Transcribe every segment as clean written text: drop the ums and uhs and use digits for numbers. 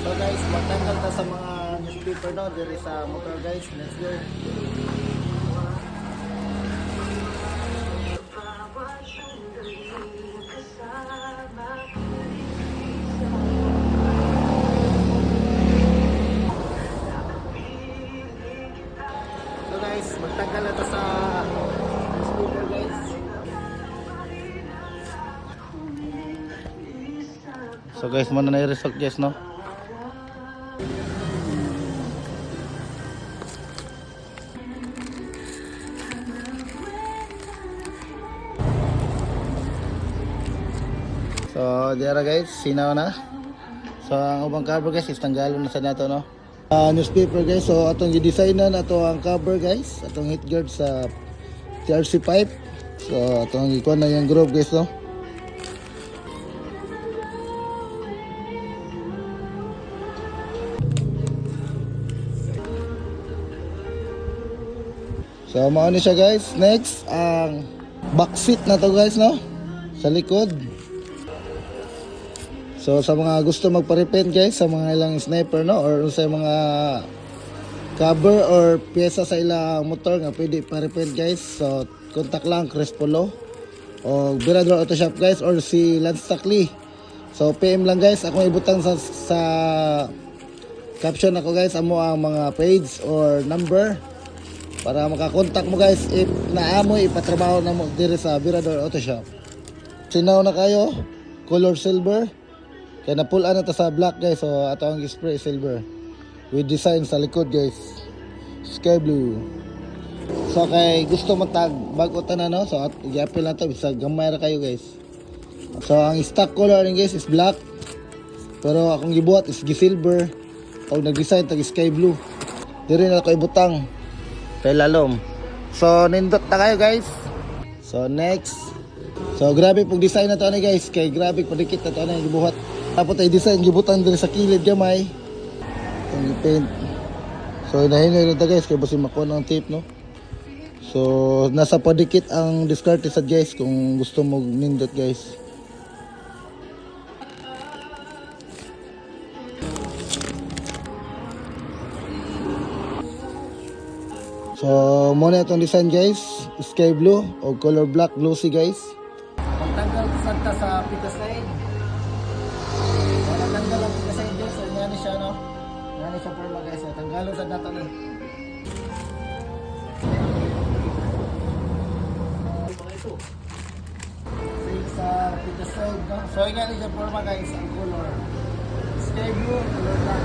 So guys, magtanggal ta sa mga newspaper no, diri sa motor guys. Let's go. So guys, magtanggal na ta sa newspaper guys. So guys, muna na i-result guys no. So, diara guys, sinaw na. So, ang ubang cover guys, is tanggalon na sa nato, no? Newspaper guys, so atong i-designan ato ang cover guys, atong heat guard sa TRC pipe. So, atong ikuha na yung groove guys, no? So, mauni siya guys. Next, ang back seat na to guys, no? Sa likod. So sa mga gusto magpa-repaint guys sa mga ilang sniper no or sa mga cover or pyesa sa ilang motor nga pwede pa-repaint guys. So contact lang Chris Polo o Virador Auto Shop guys or si Lance Tackley. So PM lang guys, akong ibutang sa caption ako guys amo ang mga page or number para makakontak mo guys if naamoy ipatrabaho na mo diri sa Virador Auto Shop. Sinaw na kayo, color silver. Kaya napulaan na to sa black guys. So ato ang spray silver with design sa likod guys, sky blue. So kay gusto matag bago tanan no, so i-appeal na to bisa gamay ra kayo guys. So ang stock color rin guys is black, pero akong gibuhat is silver o nag-design tag sky blue. Diri na ako ibutang kay lalom. So nindot na kayo guys. So next, so grabe pag design na to ni guys, kay grabe padikit na to na gibuhat. Tapos ay design gibutan diri sa kilid gamay. Ang paint. So inahinay na ta guys kay basi makuha ng tape no. So nasa padikit ang discard sa guys kung gusto mo nindot guys. So muna itong design guys, sky blue o color black glossy guys. Pagtanggal sa sa pita side. Tanggal ang pita side guys, so yan siya no. Yan siya forma guys, so tanggalon sa data na. Sa pita side no. So yan siya forma guys, ang color sky blue, color black.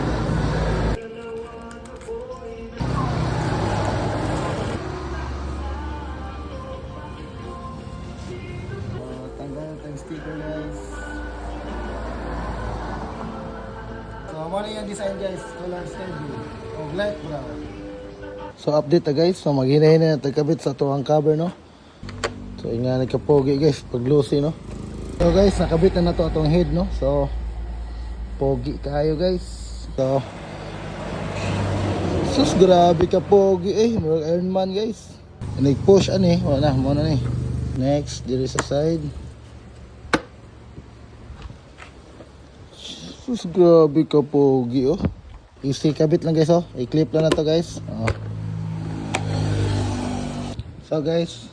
Sticker guys. So ano yung design guys, color sky blue o light brown. So update na guys, so maghinahin na tagkabit sa tuwang cover no. So nga nagkapogi guys pag glossy no. So guys, nakabit na to atong head no. So pogi kayo guys. So sus grabe ka pogi murag Iron Man guys. Nag-push ani, wala na mo na ni. Next, diri sa side. Sus, grabe ka pogi oh. Easy kabit lang guys oh. I-clip lang na to guys. Oh. So guys,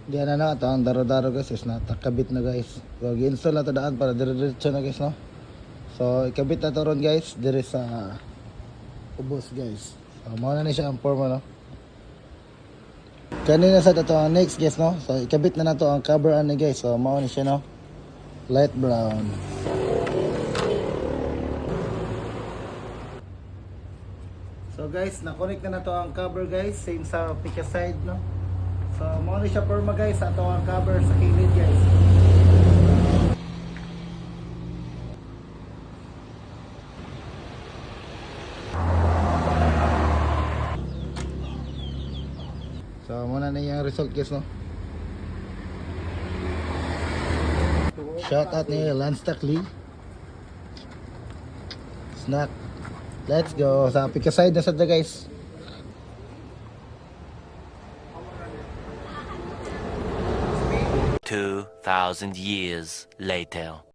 diyan na ito ang daro-daro guys is natakabit na guys. So gi-install na to daan para dire-diretso na guys no. So ikabit na to ron guys dire sa ubos guys. So mao na ni siya ang forma no. Kanina sa ito ang next guys no. So ikabit na to ang cover ani guys. So mao ni siya no. Light brown. So guys, na-connect na to ang cover guys, same sa pika side no. So mo ni siya forma guys, ato ang cover sa kilid guys. So muna na yung result guys no. Shout out ni Lance Tackley. Snack. Let's go. Sa pika side na sa guys. 2,000 years later.